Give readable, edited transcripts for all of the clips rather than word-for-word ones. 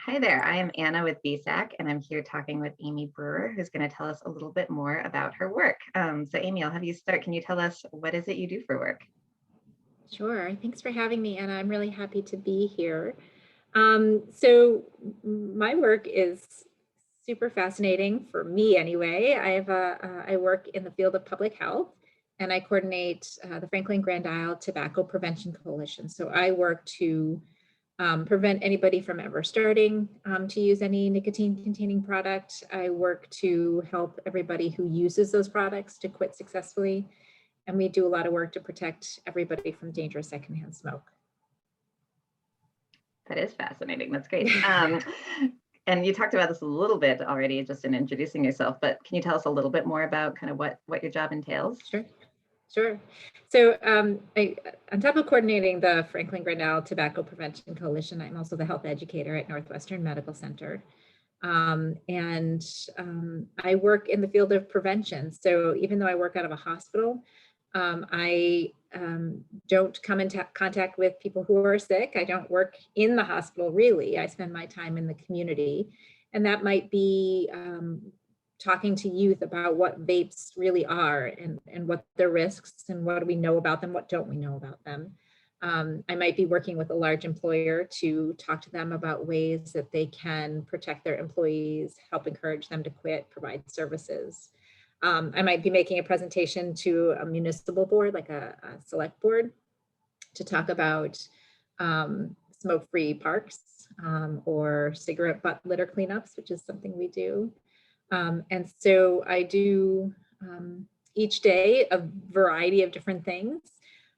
Hi there, I am Anna with VSAC, and I'm here talking with Amy Brewer, who's going to tell us a little bit more about her work. So Amy, I'll have you start. Can you tell us what is it you do for work? Sure. Thanks for having me, Anna. I'm really happy to be here. My work is super fascinating for me anyway. I work in the field of public health, and I coordinate the Franklin Grand Isle Tobacco Prevention Coalition. So I work to prevent anybody from ever starting to use any nicotine-containing product. I work to help everybody who uses those products to quit successfully. And we do a lot of work to protect everybody from dangerous secondhand smoke. That is fascinating. That's great. And you talked about this a little bit already just in introducing yourself, but can you tell us a little bit more about kind of what your job entails? Sure. So on top of coordinating the Franklin Grand Isle Tobacco Prevention Coalition, I'm also the health educator at Northwestern Medical Center. I work in the field of prevention. So even though I work out of a hospital, I don't come into contact with people who are sick. I don't work in the hospital, really. I spend my time in the community. And that might be talking to youth about what vapes really are and what their risks and what do we know about them, what don't we know about them. I might be working with a large employer to talk to them about ways that they can protect their employees, help encourage them to quit, provide services. I might be making a presentation to a municipal board, like a select board, to talk about smoke-free parks or cigarette butt litter cleanups, which is something we do. And so I do each day a variety of different things.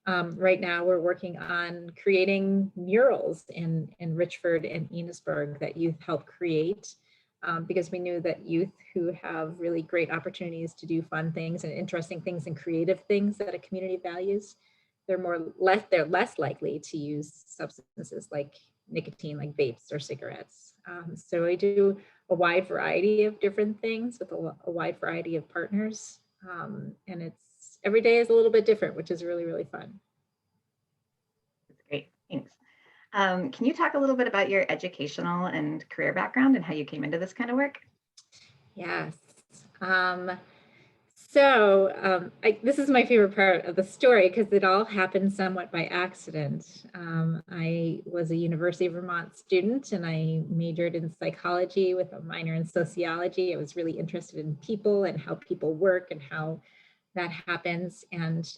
Right now we're working on creating murals in Richford and Enosburg that youth help create. Because we knew that youth who have really great opportunities to do fun things and interesting things and creative things that a community values, they're less likely to use substances like nicotine, like vapes or cigarettes. So I do a wide variety of different things with a wide variety of partners. And it's every day is a little bit different, which is really, really fun. That's great. Thanks. Can you talk a little bit about your educational and career background and how you came into this kind of work? Yes. This is my favorite part of the story because it all happened somewhat by accident. I was a University of Vermont student and I majored in psychology with a minor in sociology. I was really interested in people and how people work and how that happens. And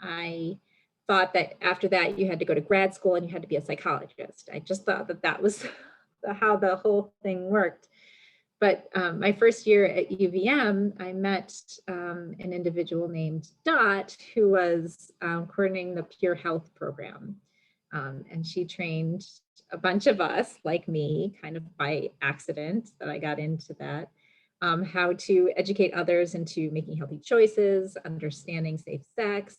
I thought that after that you had to go to grad school and you had to be a psychologist. I just thought that that was how the whole thing worked. But my first year at UVM, I met an individual named Dot who was coordinating the Pure Health program. And she trained a bunch of us, like me, kind of by accident that I got into that, how to educate others into making healthy choices, understanding safe sex,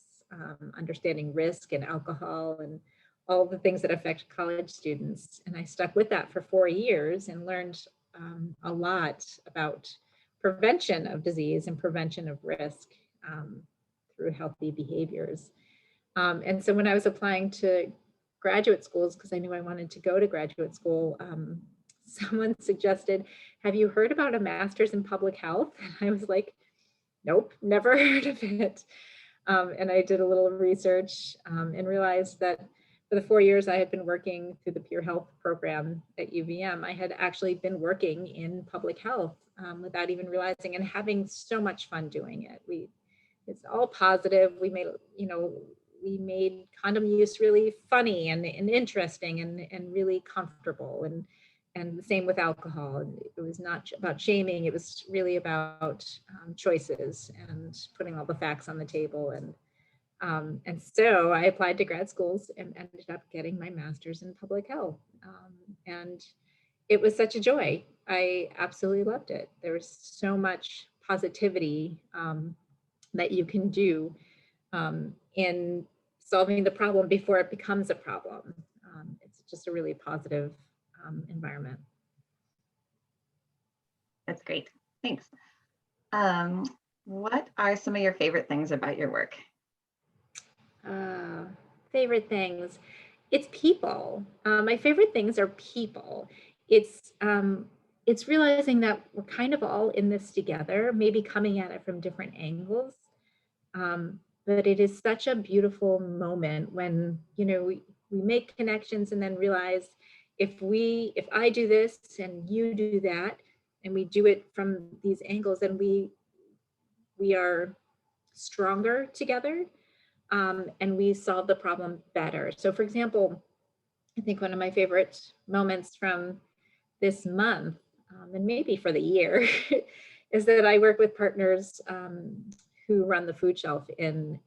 understanding risk and alcohol and all the things that affect college students. And I stuck with that for 4 years and learned a lot about prevention of disease and prevention of risk through healthy behaviors. And so when I was applying to graduate schools, because I knew I wanted to go to graduate school, someone suggested, have you heard about a master's in public health? And I was like, nope, never heard of it. And I did a little research and realized that for the 4 years I had been working through the Pure Health program at UVM, I had actually been working in public health without even realizing and having so much fun doing it. It's all positive. We made condom use really funny and interesting and really comfortable. And the same with alcohol. It was not about shaming. It was really about choices and putting all the facts on the table. And so I applied to grad schools and ended up getting my master's in public health. And it was such a joy. I absolutely loved it. There was so much positivity that you can do in solving the problem before it becomes a problem. It's just a really positive environment. That's great. Thanks. What are some of your favorite things about your work? Favorite things. It's people. My favorite things are people. it's realizing that we're kind of all in this together, maybe coming at it from different angles. But it is such a beautiful moment when, we make connections and then realize if I do this and you do that, and we do it from these angles, then we are stronger together, and we solve the problem better. So for example, I think one of my favorite moments from this month, and maybe for the year, is that I work with partners who run the food shelf in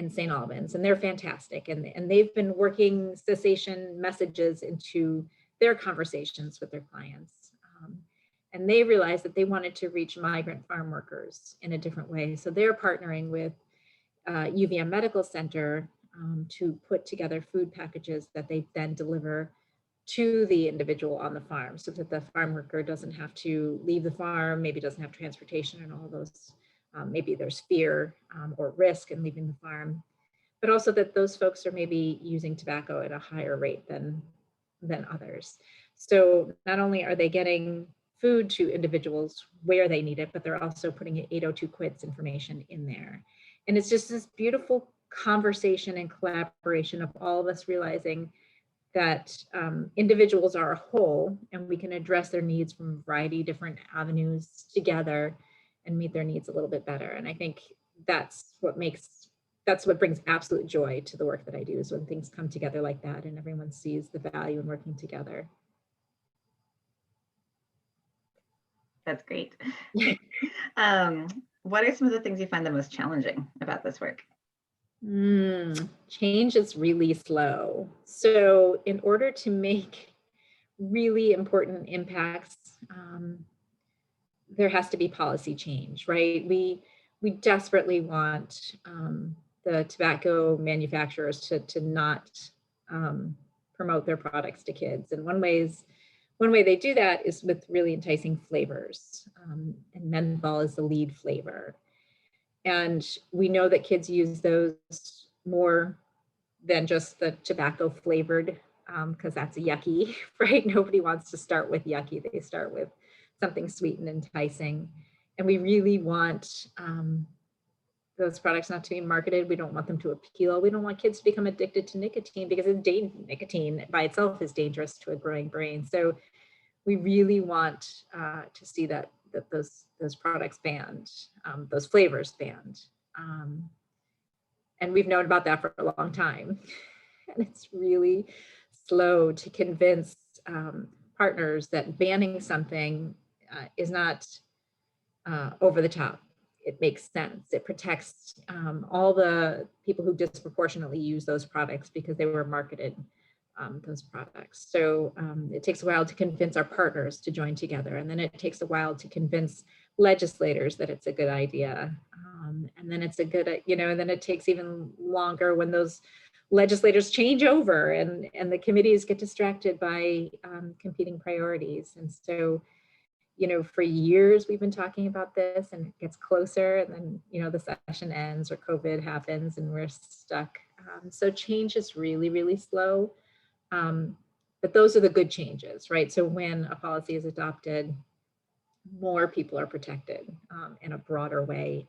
St. Albans, and they're fantastic. And they've been working cessation messages into their conversations with their clients. And they realized that they wanted to reach migrant farm workers in a different way. So they're partnering with UVM Medical Center to put together food packages that they then deliver to the individual on the farm, so that the farm worker doesn't have to leave the farm, maybe doesn't have transportation and all those, maybe there's fear or risk in leaving the farm, but also that those folks are maybe using tobacco at a higher rate than others. So not only are they getting food to individuals where they need it, but they're also putting 802 quits information in there. And it's just this beautiful conversation and collaboration of all of us realizing that individuals are a whole, and we can address their needs from a variety of different avenues together and meet their needs a little bit better. And I think that's what brings absolute joy to the work that I do, is when things come together like that and everyone sees the value in working together. That's great. What are some of the things you find the most challenging about this work? Change is really slow. So in order to make really important impacts, there has to be policy change, right? We desperately want the tobacco manufacturers to not promote their products to kids. And one way they do that is with really enticing flavors. And menthol is the lead flavor. And we know that kids use those more than just the tobacco flavored, because that's yucky, right? Nobody wants to start with yucky. They start with something sweet and enticing. And we really want those products not to be marketed. We don't want them to appeal. We don't want kids to become addicted to nicotine, because nicotine by itself is dangerous to a growing brain. So we really want to see that those products banned, those flavors banned. And we've known about that for a long time. And it's really slow to convince partners that banning something is not over the top. It makes sense. It protects all the people who disproportionately use those products because they were marketed those products. So it takes a while to convince our partners to join together. And then it takes a while to convince legislators that it's a good idea. And then it's a good, and then it takes even longer when those legislators change over and the committees get distracted by competing priorities. And so, for years we've been talking about this, and it gets closer, and then, the session ends or COVID happens and we're stuck. So change is really, really slow. But those are the good changes, right? So when a policy is adopted, more people are protected in a broader way.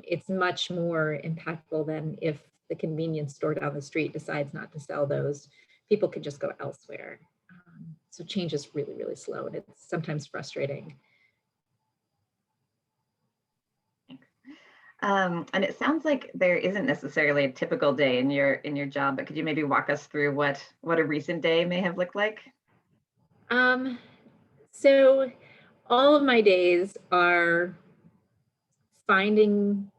It's much more impactful than if the convenience store down the street decides not to sell those. People could just go elsewhere. So change is really, really slow, and it's sometimes frustrating. And it sounds like there isn't necessarily a typical day in your job, but could you maybe walk us through what a recent day may have looked like? So all of my days are finding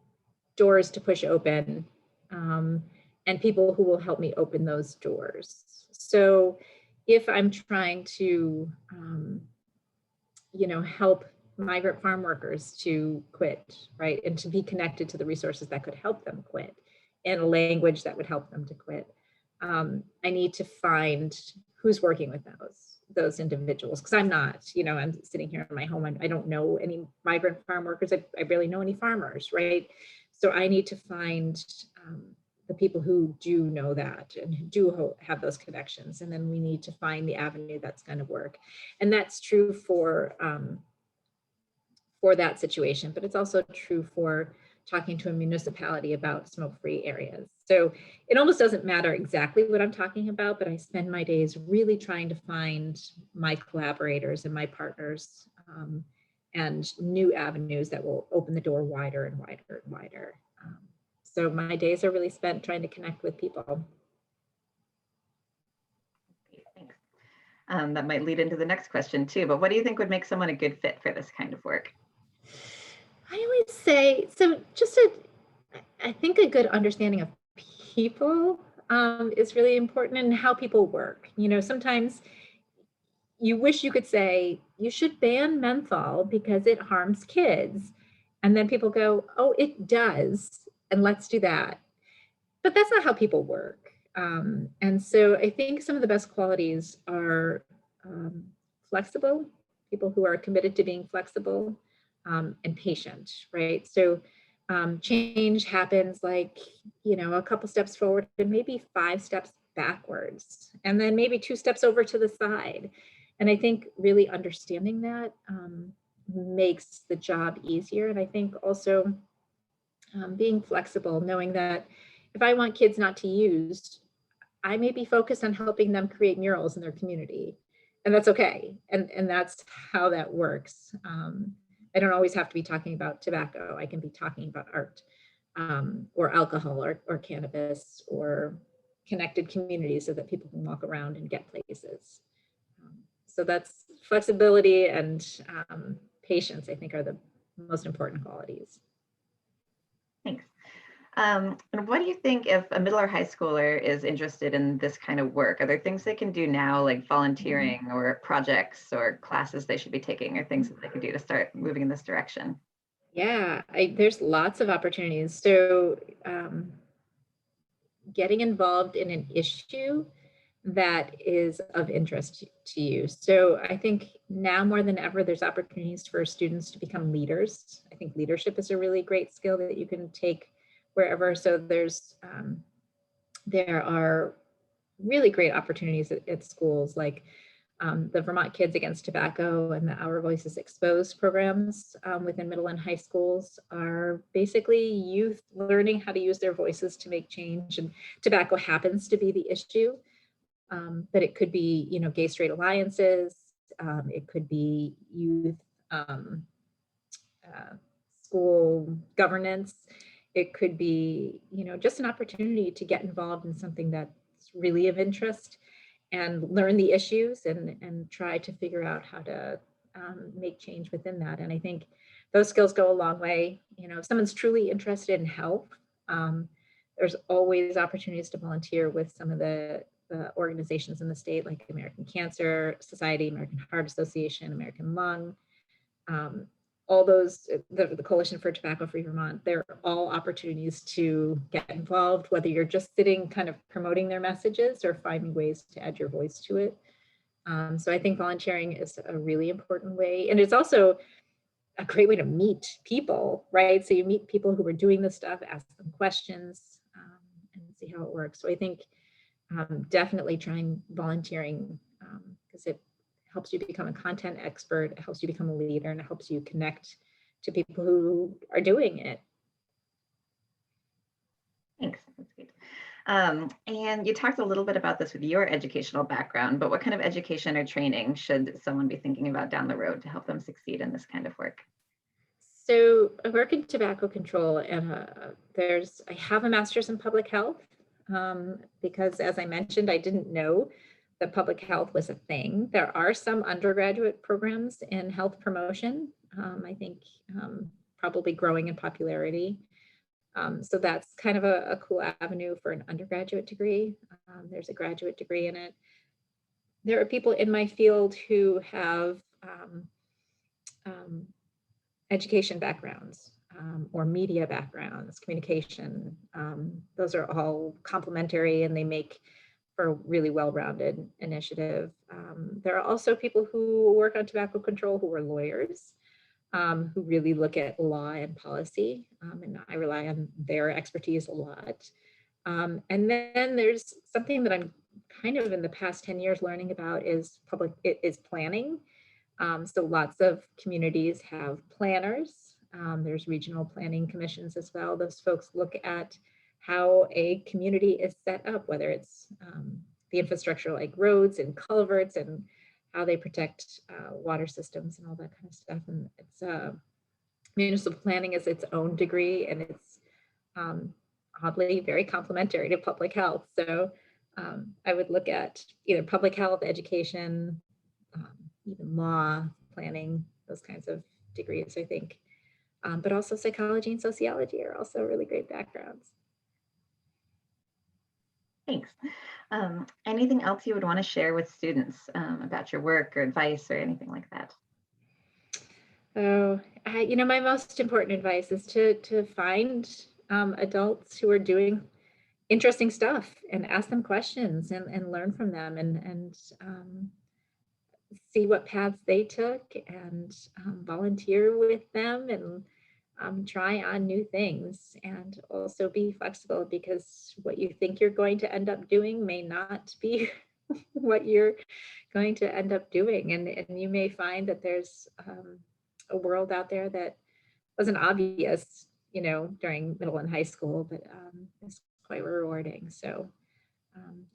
doors to push open, and people who will help me open those doors. So if I'm trying to, help migrant farm workers to quit, right? And to be connected to the resources that could help them quit, and a language that would help them to quit. I need to find who's working with those individuals, because I'm not, I'm sitting here in my home. I don't know any migrant farm workers. I barely know any farmers, right? So I need to find the people who do know that and who do have those connections. And then we need to find the avenue that's going to work. And that's true for that situation, but it's also true for talking to a municipality about smoke-free areas. So it almost doesn't matter exactly what I'm talking about, but I spend my days really trying to find my collaborators and my partners and new avenues that will open the door wider and wider and wider. So my days are really spent trying to connect with people. Thanks. That might lead into the next question too, but what do you think would make someone a good fit for this kind of work? I always say, so I think a good understanding of people is really important, and how people work. You know, sometimes you wish you could say, you should ban menthol because it harms kids. And then people go, oh, it does, and let's do that. But that's not how people work. And so I think some of the best qualities are flexible, people who are committed to being flexible, and patient, right? So change happens like, you know, a couple steps forward and maybe 5 steps backwards, and then maybe 2 steps over to the side. And I think really understanding that makes the job easier. And I think also being flexible, knowing that if I want kids not to use, I may be focused on helping them create murals in their community, and that's okay. And that's how that works. I don't always have to be talking about tobacco. I can be talking about art or alcohol or cannabis or connected communities so that people can walk around and get places. So that's flexibility and patience, I think, are the most important qualities. Thanks. And what do you think if a middle or high schooler is interested in this kind of work? Are there things they can do now, like volunteering or projects or classes they should be taking, or things that they can do to start moving in this direction? Yeah, there's lots of opportunities. So getting involved in an issue that is of interest to you. So I think now more than ever, there's opportunities for students to become leaders. I think leadership is a really great skill that you can take wherever. So there are really great opportunities at schools like the Vermont Kids Against Tobacco and the Our Voices Exposed programs within middle and high schools are basically youth learning how to use their voices to make change. And tobacco happens to be the issue, but it could be, you know, gay-straight alliances. It could be youth school governance. It could be, you know, just an opportunity to get involved in something that's really of interest and learn the issues and try to figure out how to make change within that. And I think those skills go a long way. You know, if someone's truly interested in health, there's always opportunities to volunteer with some of the organizations in the state, like American Cancer Society, American Heart Association, American Lung, all those, the Coalition for Tobacco-Free Vermont. They're all opportunities to get involved, whether you're just sitting kind of promoting their messages or finding ways to add your voice to it. So I think volunteering is a really important way. And it's also a great way to meet people, right? So you meet people who are doing this stuff, ask them questions, and see how it works. So I think definitely trying volunteering because it helps you become a content expert, it helps you become a leader, and it helps you connect to people who are doing it. Thanks, that's good. And you talked a little bit about this with your educational background, but what kind of education or training should someone be thinking about down the road to help them succeed in this kind of work? So I work in tobacco control, and I have a master's in public health because, as I mentioned, I didn't know that public health was a thing. There are some undergraduate programs in health promotion, I think probably growing in popularity. So that's kind of a cool avenue for an undergraduate degree. There's a graduate degree in it. There are people in my field who have education backgrounds or media backgrounds, communication. Those are all complementary and they make for a really well-rounded initiative. There are also people who work on tobacco control who are lawyers, who really look at law and policy, and I rely on their expertise a lot. And then there's something that I'm kind of in the past 10 years learning about is planning. So lots of communities have planners. There's regional planning commissions as well. Those folks look at how a community is set up, whether it's the infrastructure like roads and culverts and how they protect water systems and all that kind of stuff. And it's municipal planning is its own degree, and it's oddly very complementary to public health. So I would look at either public health, education, even law, planning, those kinds of degrees, I think. But also psychology and sociology are also really great backgrounds. Thanks. Anything else you would want to share with students about your work or advice or anything like that? So, my most important advice is to find adults who are doing interesting stuff and ask them questions and learn from them and see what paths they took and volunteer with them and try on new things, and also be flexible, because what you think you're going to end up doing may not be what you're going to end up doing. And you may find that there's a world out there that wasn't obvious, during middle and high school, but is quite rewarding. So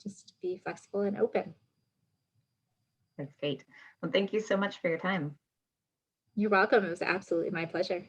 just be flexible and open. That's great. Well, thank you so much for your time. You're welcome. It was absolutely my pleasure.